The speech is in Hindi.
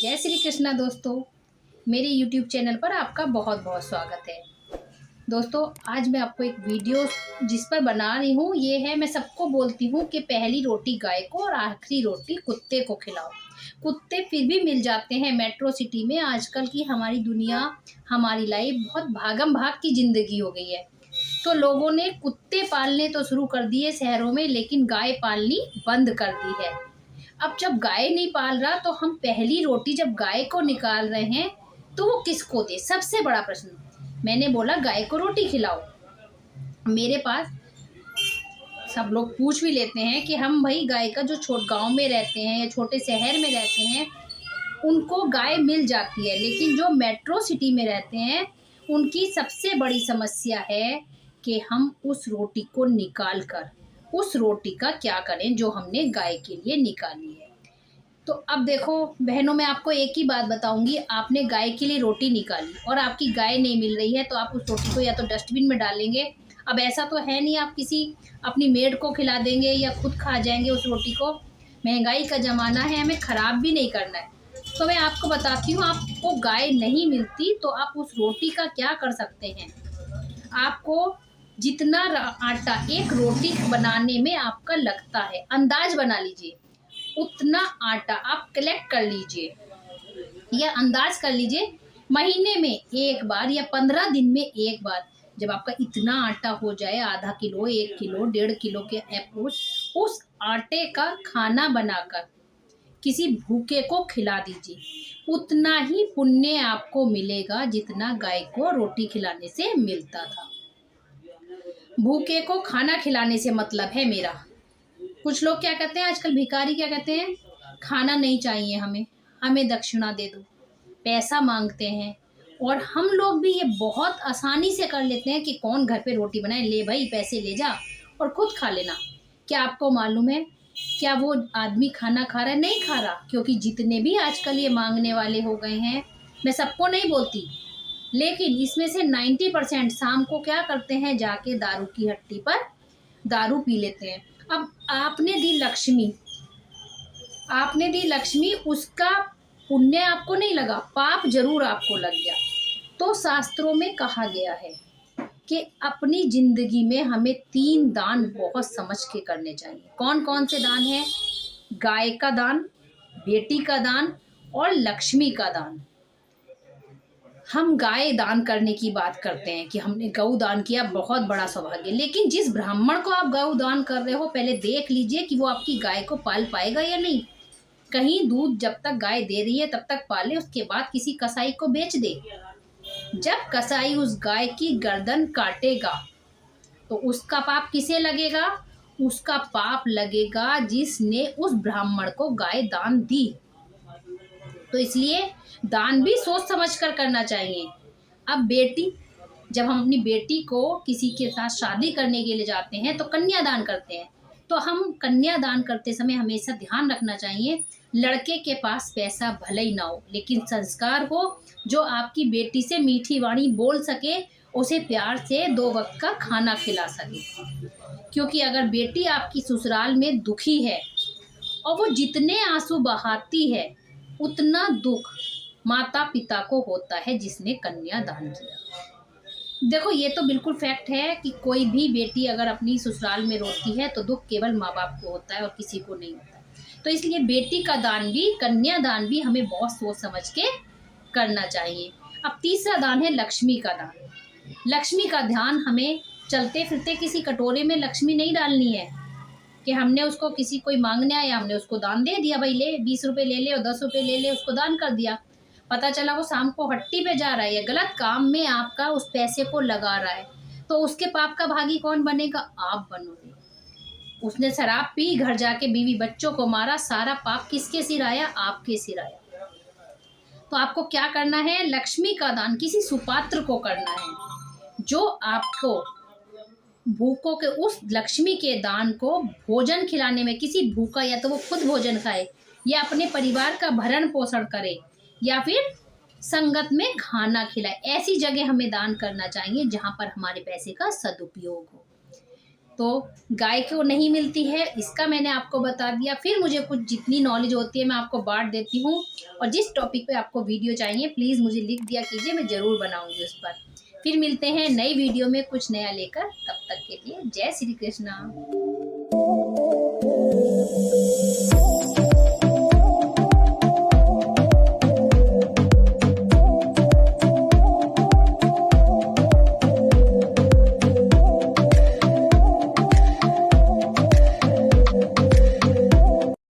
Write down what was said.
जय श्री कृष्णा दोस्तों, मेरे YouTube चैनल पर आपका बहुत बहुत स्वागत है। दोस्तों, आज मैं आपको एक वीडियो जिस पर बना रही हूँ ये है, मैं सबको बोलती हूँ कि पहली रोटी गाय को और आखिरी रोटी कुत्ते को खिलाओ। कुत्ते फिर भी मिल जाते हैं मेट्रो सिटी में। आजकल की हमारी दुनिया, हमारी लाइफ बहुत भागम भाग की ज़िंदगी हो गई है, तो लोगों ने कुत्ते पालने तो शुरू कर दिए शहरों में, लेकिन गाय पालनी बंद कर दी है। अब जब गाय नहीं पाल रहा तो हम पहली रोटी जब गाय को निकाल रहे हैं तो वो किसको दे? सबसे बड़ा प्रश्न। मैंने बोला गाय को रोटी खिलाओ। मेरे पास सब लोग पूछ भी लेते हैं कि हम भाई गाय का जो गांव में रहते हैं या छोटे शहर में रहते हैं उनको गाय मिल जाती है, लेकिन जो मेट्रो सिटी में रहते हैं उनकी सबसे बड़ी समस्या है कि हम उस रोटी को निकाल कर उस रोटी का क्या करें जो हमने गाय के लिए निकाली है। तो अब देखो बहनों, मैं आपको एक ही बात बताऊंगी। आपने गाय के लिए रोटी निकाली और आपकी गाय नहीं मिल रही है तो आप उस रोटी को या तो डस्टबिन में डालेंगे। अब ऐसा तो है नहीं आप किसी अपनी मेड को खिला देंगे या खुद खा जाएंगे उस रोटी को। महंगाई का ज़माना है, हमें ख़राब भी नहीं करना है। तो मैं आपको बताती हूँ, आपको गाय नहीं मिलती तो आप उस रोटी का क्या कर सकते हैं। आपको जितना आटा एक रोटी बनाने में आपका लगता है, अंदाज बना लीजिए, उतना आटा आप कलेक्ट कर लीजिए या अंदाज कर लीजिए। महीने में एक बार या 15 दिन में एक बार जब आपका इतना आटा हो जाए, आधा किलो, 1 किलो, 1.5 किलो के अप्रोच, उस आटे का खाना बनाकर किसी भूखे को खिला दीजिए। उतना ही पुण्य आपको मिलेगा जितना गाय को रोटी खिलाने से मिलता था। भूखे को खाना खिलाने से मतलब है मेरा। कुछ लोग क्या कहते हैं आजकल, भिखारी क्या कहते हैं, खाना नहीं चाहिए हमें, हमें दक्षिणा दे दो, पैसा मांगते हैं। और हम लोग भी ये बहुत आसानी से कर लेते हैं कि कौन घर पे रोटी बनाए, ले भाई पैसे ले जा और खुद खा लेना। क्या आपको मालूम है क्या वो आदमी खाना खा रहा है? नहीं खा रहा, क्योंकि जितने भी आजकल ये मांगने वाले हो गए हैं, मैं सबको नहीं बोलती, लेकिन इसमें से 90% शाम को क्या करते हैं, जाके दारू की हट्टी पर दारू पी लेते हैं। अब आपने दी लक्ष्मी, उसका पुण्य आपको नहीं लगा, पाप जरूर आपको लग गया। तो शास्त्रों में कहा गया है कि अपनी जिंदगी में हमें 3 दान बहुत समझ के करने चाहिए। कौन कौन से दान हैं? गाय का दान, बेटी का दान और लक्ष्मी का दान। हम गाय दान करने की बात करते हैं कि हमने गौ दान किया, बहुत बड़ा सौभाग्य, लेकिन जिस ब्राह्मण को आप गौ दान कर रहे हो पहले देख लीजिए कि वो आपकी गाय को पाल पाएगा या नहीं। कहीं दूध जब तक गाय दे रही है तब तक पाले, उसके बाद किसी कसाई को बेच दे। जब कसाई उस गाय की गर्दन काटेगा तो उसका पाप किसे लगेगा? उसका पाप लगेगा जिसने उस ब्राह्मण को गाय दान दी। तो इसलिए दान भी सोच समझ कर करना चाहिए। अब बेटी, जब हम अपनी बेटी को किसी के साथ शादी करने के लिए जाते हैं तो कन्यादान करते हैं। तो हम कन्यादान करते समय हमेशा ध्यान रखना चाहिए, लड़के के पास पैसा भले ही ना हो लेकिन संस्कार हो, जो आपकी बेटी से मीठी वाणी बोल सके, उसे प्यार से 2 वक्त का खाना खिला सके। क्योंकि अगर बेटी आपकी ससुराल में दुखी है और वो जितने आंसू बहाती है उतना दुख माता पिता को होता है जिसने कन्यादान किया। देखो ये तो बिल्कुल फैक्ट है कि कोई भी बेटी अगर अपनी ससुराल में रोती है तो दुख केवल माँ बाप को होता है और किसी को नहीं होता। तो इसलिए बेटी का दान भी, कन्यादान भी हमें बहुत सोच समझ के करना चाहिए। अब तीसरा दान है लक्ष्मी का दान। लक्ष्मी का ध्यान हमें चलते फिरते किसी कटोरे में लक्ष्मी नहीं डालनी है कि हमने उसको, किसी कोई मांगने आया हमने उसको दान दे दिया, भाई ले 20 रुपये ले ले और 10 रुपये ले ले, उसको दान कर दिया। पता चला वो शाम को हट्टी पे जा रहा है या गलत काम में आपका उस पैसे को लगा रहा है, तो उसके पाप का भागी कौन बनेगा? आप बनोगे। उसने शराब पी, घर जाके बीवी बच्चों को मारा, सारा पाप किसके सिर आया? आपके सिर आया। तो आपको क्या करना है? लक्ष्मी का दान किसी सुपात्र को करना है जो आपको भूखों के उस लक्ष्मी के दान को भोजन खिलाने में, किसी भूखा या तो वो खुद भोजन खाए या अपने परिवार का भरण पोषण करे या फिर संगत में खाना खिलाए। ऐसी जगह हमें दान करना चाहिए जहां पर हमारे पैसे का सदुपयोग हो। तो गाय को नहीं मिलती है, इसका मैंने आपको बता दिया। फिर मुझे कुछ जितनी नॉलेज होती है मैं आपको बांट देती हूँ, और जिस टॉपिक पे आपको वीडियो चाहिए प्लीज़ मुझे लिख दिया कीजिए, मैं ज़रूर बनाऊंगी उस पर। फिर मिलते हैं नई वीडियो में कुछ नया लेकर, तब तक के लिए जय श्री कृष्णा।